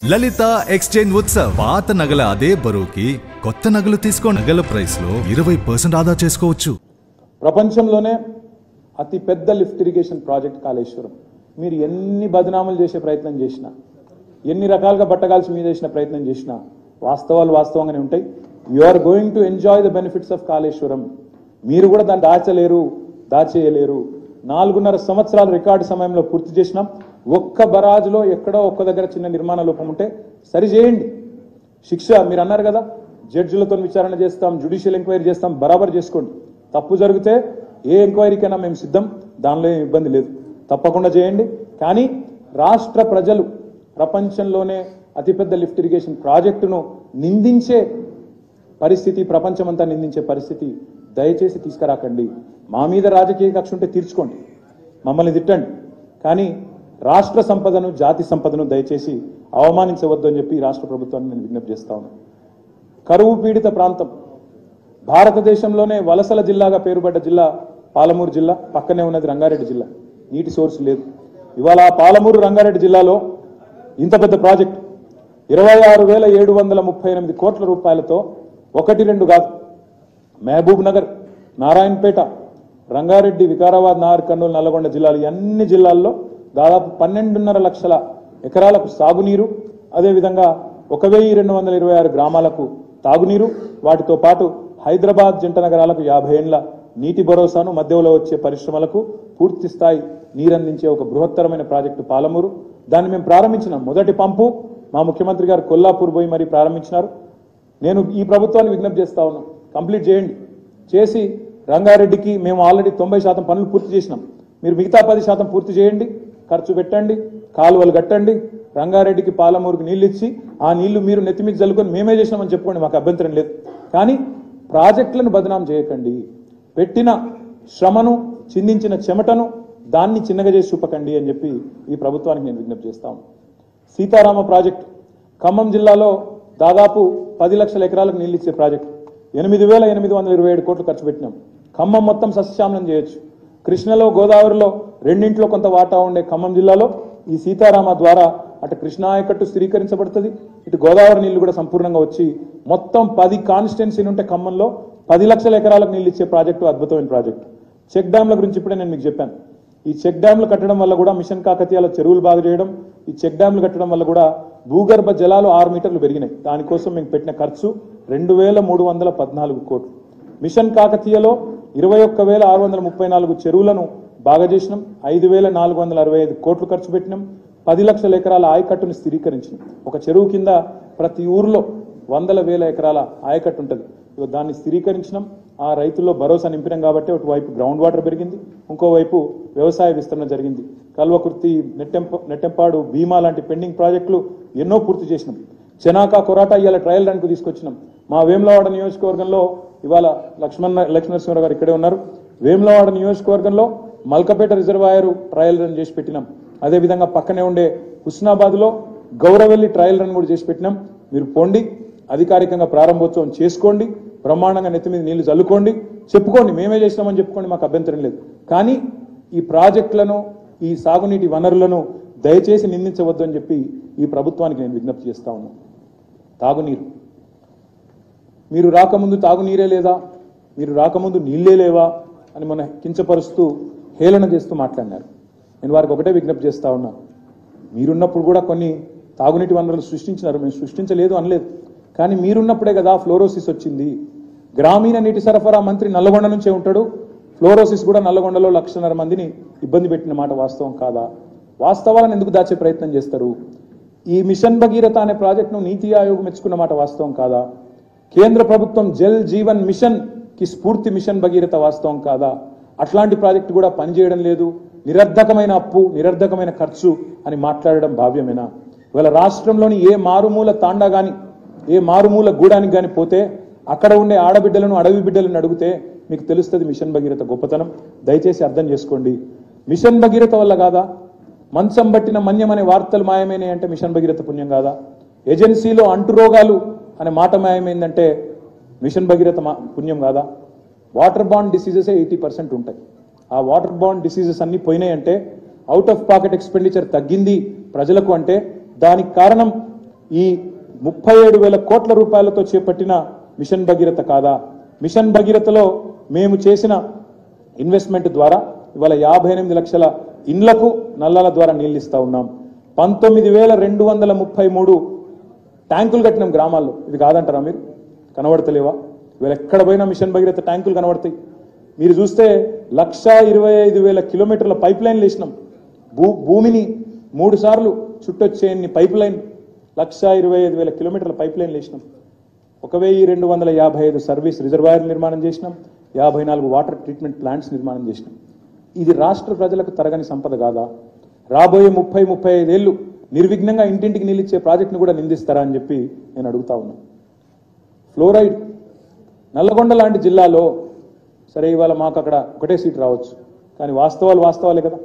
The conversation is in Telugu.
లలిత ఎక్స్చేంజ్ ఉత్సవ్ పాత నగల అదే బరువుకి కొత్త నగలు తీసుకో నగల ప్రైస్ లో 20% ఆదా చేసుకోవచ్చు. ప్రపంచంలోనే అతి పెద్ద లిఫ్ట్ ఇరిగేషన్ ప్రాజెక్ట్ కాళేశ్వరం. మీరు ఎన్ని బదనాములు చేసే ప్రయత్నం చేసినా, ఎన్ని రకాలుగా బట్టగాల్సి మీద చేసిన ప్రయత్నం చేసినా వాస్తవాలు వాస్తవంగానే ఉంటాయి. You are going to enjoy the benefits of Kaleshwaram. మీరు కూడా దాన్ని దాచేయలేరు. 4.5 సంవత్సరాల రికార్డు సమయంలో పూర్తి చేసినాం. ఒక్క బరాజులో ఎక్కడో ఒక్క దగ్గర చిన్న నిర్మాణ లోపం ఉంటే సరి చేయండి. శిక్ష మీరు అన్నారు కదా, జడ్జిలతో విచారణ చేస్తాం, జ్యుడిషియల్ ఎంక్వైరీ చేస్తాం, బరాబర్ చేసుకోండి. తప్పు జరిగితే ఏ ఎంక్వైరీకైనా మేము సిద్ధం, దానిలో ఏం ఇబ్బంది లేదు, తప్పకుండా చేయండి. కానీ రాష్ట్ర ప్రజలు ప్రపంచంలోనే అతిపెద్ద లిఫ్ట్ ఇరిగేషన్ ప్రాజెక్టును నిందించే పరిస్థితి, ప్రపంచమంతా నిందించే పరిస్థితి దయచేసి తీసుకురాకండి. మా మీద రాజకీయ కక్ష ఉంటే తీర్చుకోండి, మమ్మల్ని తిట్టండి, కానీ రాష్ట్ర సంపదను, జాతి సంపదను దయచేసి అవమానించవద్దు అని చెప్పి రాష్ట్ర ప్రభుత్వాన్ని నేను విజ్ఞప్తి చేస్తా ఉన్నాను. కరువు పీడిత ప్రాంతం, భారతదేశంలోనే వలసల జిల్లాగా పేరుపడ్డ జిల్లా పాలమూరు జిల్లా, పక్కనే ఉన్నది రంగారెడ్డి జిల్లా. నీటి సోర్స్ లేదు. ఇవాళ పాలమూరు రంగారెడ్డి జిల్లాలో ఇంత పెద్ద ప్రాజెక్ట్ 26,738 కోట్ల రూపాయలతో 1-2 కాదు, మహబూబ్ నగర్, నారాయణపేట, రంగారెడ్డి, వికారాబాద్, నాగర్ కర్నూలు, నల్లగొండ జిల్లాలు, అన్ని జిల్లాల్లో దాదాపు 12.5 లక్షల ఎకరాలకు సాగునీరు, అదేవిధంగా 1,226 గ్రామాలకు తాగునీరు, వాటితో పాటు హైదరాబాద్ జంట నగరాలకు 50 ఏళ్ల నీటి భరోసాను, మధ్యలో వచ్చే పరిశ్రమలకు పూర్తి స్థాయి నీరందించే ఒక బృహత్తరమైన ప్రాజెక్టు పాలమూరు. దాన్ని మేము ప్రారంభించినాం. మొదటి పంపు మా ముఖ్యమంత్రి గారు కొల్లాపూర్ పోయి మరీ ప్రారంభించినారు. నేను ఈ ప్రభుత్వాన్ని విజ్ఞప్తి చేస్తా ఉన్నాం, కంప్లీట్ చేయండి. చేసి రంగారెడ్డికి మేము ఆల్రెడీ 90% పనులు పూర్తి చేసినాం. మీరు మిగతా 10% పూర్తి చేయండి, ఖర్చు పెట్టండి, కాలువలు కట్టండి, రంగారెడ్డికి, పాలమూరుకి నీళ్ళు ఇచ్చి ఆ నీళ్లు మీరు నెత్తిమీద జల్లుకొని మేమే చేసినామని చెప్పుకోండి, మాకు అభ్యంతరం లేదు. కానీ ప్రాజెక్టులను బదనాం చేయకండి. పెట్టిన శ్రమను, చిందించిన చెమటను దాన్ని చిన్నగా చేసి చూపకండి అని చెప్పి ఈ ప్రభుత్వానికి నేను విజ్ఞప్తి చేస్తాను. సీతారామ ప్రాజెక్టు ఖమ్మం జిల్లాలో దాదాపు 10 లక్షల ఎకరాలకు నీళ్ళు ఇచ్చే ప్రాజెక్టు 8,827 కోట్లు ఖర్చు పెట్టినాం. ఖమ్మం మొత్తం సస్యశ్యామలం చేయొచ్చు. కృష్ణలో, గోదావరిలో రెండింట్లో కొంత వాటా ఉండే ఖమ్మం జిల్లాలో ఈ సీతారామ ద్వారా అటు కృష్ణా ఆయకట్టు స్థిరీకరించబడుతుంది, ఇటు గోదావరి నీళ్లు కూడా సంపూర్ణంగా వచ్చి మొత్తం 10 కాన్స్టిట్యున్సీలు ఉంటే ఖమ్మంలో 10 లక్షల ఎకరాలకు నీళ్ళు ఇచ్చే ప్రాజెక్టు, అద్భుతమైన ప్రాజెక్టు. చెక్ డ్యాంల గురించి ఇప్పుడే నేను మీకు చెప్పాను. ఈ చెక్ డ్యాంలు కట్టడం వల్ల కూడా మిషన్ కాకతీయలో చెరువులు బాగు చేయడం, ఈ చెక్ డ్యాంలు కట్టడం వల్ల కూడా భూగర్భ జలాలు 6 మీటర్లు పెరిగినాయి. దానికోసం మేము పెట్టిన ఖర్చు 2,314 కోట్లు. మిషన్ కాకతీయలో 21,634 చెరువులను బాగా చేసినాం, 5,465 కోట్లు ఖర్చు పెట్టినాం, 10 లక్షల ఎకరాల ఆయకట్టును స్థిరీకరించినాం. ఒక చెరువు కింద ప్రతి ఊర్లో 100,000 ఎకరాల ఆయకట్టు ఉంటుంది. దాన్ని స్థిరీకరించినాం. ఆ రైతుల్లో భరోసా నింపినాం కాబట్టి ఒకవైపు గ్రౌండ్ వాటర్ పెరిగింది, ఇంకోవైపు వ్యవసాయ విస్తరణ జరిగింది. కల్వకుర్తి, నెట్టెంపాడు, భీమా లాంటి పెండింగ్ ప్రాజెక్టులు ఎన్నో పూర్తి చేసినాం. చెనాక, కొరాట ఇవాళ ట్రయల్ రన్కు తీసుకొచ్చినాం. మా వేములవాడ నియోజకవర్గంలో ఇవాళ లక్ష్మణనరసింహరావు గారు ఇక్కడే ఉన్నారు. వేములవాడ నియోజకవర్గంలో మల్కపేట రిజర్వాయర్ ట్రయల్ రన్ చేసి పెట్టినాం. అదేవిధంగా పక్కనే ఉండే హుస్నాబాద్లో గౌరవెల్లి ట్రయల్ రన్ కూడా చేసి పెట్టినాం. మీరు పోండి, అధికారికంగా ప్రారంభోత్సవం చేసుకోండి, బ్రహ్మాండంగా నెత్తి మీద నీళ్లు చల్లుకోండి, చెప్పుకోండి, మేమే చేసినామని చెప్పుకోండి, మాకు అభ్యంతరం లేదు. కానీ ఈ ప్రాజెక్టులను, ఈ సాగునీటి వనరులను దయచేసి నిందించవద్దు అని చెప్పి ఈ ప్రభుత్వానికి నేను విజ్ఞప్తి చేస్తా ఉన్నాను. తాగునీరు, మీరు రాకముందు తాగునీరే లేదా, మీరు రాకముందు నీళ్లే లేవా అని మన కించపరుస్తూ, హేళన చేస్తూ మాట్లాడినారు. నేను వారికి ఒకటే విజ్ఞప్తి చేస్తా ఉన్నా, మీరున్నప్పుడు కూడా కొన్ని తాగునీటి వనరులు సృష్టించినారు, మేము సృష్టించలేదు అనలేదు. కానీ మీరున్నప్పుడే కదా ఫ్లోరోసిస్ వచ్చింది. గ్రామీణ నీటి సరఫరా మంత్రి నల్లగొండ నుంచే ఉంటాడు. ఫ్లోరోసిస్ కూడా నల్లగొండలో 1,00,000 మందిని ఇబ్బంది పెట్టిన మాట వాస్తవం కాదా? వాస్తవాలను ఎందుకు దాచే ప్రయత్నం చేస్తారు? ఈ మిషన్ భగీరథ అనే ప్రాజెక్టును నీతి ఆయోగ్ మెచ్చుకున్న మాట వాస్తవం కాదా? కేంద్ర ప్రభుత్వం జల్ జీవన్ మిషన్ కి స్ఫూర్తి మిషన్ భగీరథ వాస్తవం కాదా? అట్లాంటి ప్రాజెక్టు కూడా పనిచేయడం లేదు, నిరర్ధకమైన అప్పు, నిరర్ధకమైన ఖర్చు అని మాట్లాడడం భావ్యమేనా? ఇవాళ రాష్ట్రంలోని ఏ మారుమూల తాండా గాని, ఏ మారుమూల గూడానికి గాని పోతే అక్కడ ఉండే ఆడబిడ్డలను, అడవి బిడ్డలను అడిగితే మీకు తెలుస్తుంది మిషన్ భగీరథ గొప్పతనం. దయచేసి అర్థం చేసుకోండి. మిషన్ భగీరథ వల్ల కాదా? మంచం బట్టిన మన్యం అనే వార్తలు మాయమైనాయి అంటే మిషన్ భగీరథ పుణ్యం కాదా? ఏజెన్సీలో అంటురోగాలు అనే మాట మాయమైందంటే మిషన్ భగీరథ పుణ్యం కాదా? వాటర్ బాండ్ డిసీజెసే 80% ఉంటాయి. ఆ వాటర్ బాండ్ డిసీజెస్ అన్ని పోయినాయి అంటే, అవుట్ ఆఫ్ పాకెట్ ఎక్స్పెండిచర్ తగ్గింది ప్రజలకు అంటే దానికి కారణం ఈ 37,000 కోట్ల రూపాయలతో చేపట్టిన మిషన్ భగీరథ కాదా? మిషన్ భగీరథలో మేము చేసిన ఇన్వెస్ట్మెంట్ ద్వారా ఇవాళ 58 లక్షల ఇండ్లకు నల్లాల ద్వారా నీళ్ళు ఇస్తా ఉన్నాం. 19,233 ట్యాంకులు కట్టినాం గ్రామాల్లో. ఇది కాదంటారా మీరు? కనబడతలేవా? ఇవాళ ఎక్కడ పోయినా మిషన్ భగీరథ ట్యాంకులు కనబడతాయి. మీరు చూస్తే 1,25,000 కిలోమీటర్ల పైప్ లైన్లు వేసినాం. భూమిని 3 సార్లు చుట్టొచ్చేయన్ని పైప్ లైన్ 1,25,000 కిలోమీటర్ల పైప్ లైన్లు వేసినాం. 1,255 సర్వీస్ రిజర్వాయర్లు నిర్మాణం చేసినాం. 54 వాటర్ ట్రీట్మెంట్ ప్లాంట్స్ నిర్మాణం చేసినాం. ఇది రాష్ట్ర ప్రజలకు తరగని సంపద కాదా? రాబోయే 30-35 ఏళ్ళు నిర్విఘ్నంగా ఇంటింటికి నిలిచే ప్రాజెక్టును కూడా నిందిస్తారా అని చెప్పి నేను అడుగుతా ఉన్నా. ఫ్లోరైడ్ నల్లగొండ లాంటి జిల్లాలో సరే ఇవాళ మాకు అక్కడ ఒకటే సీట్ రావచ్చు, కానీ వాస్తవాలే కదా.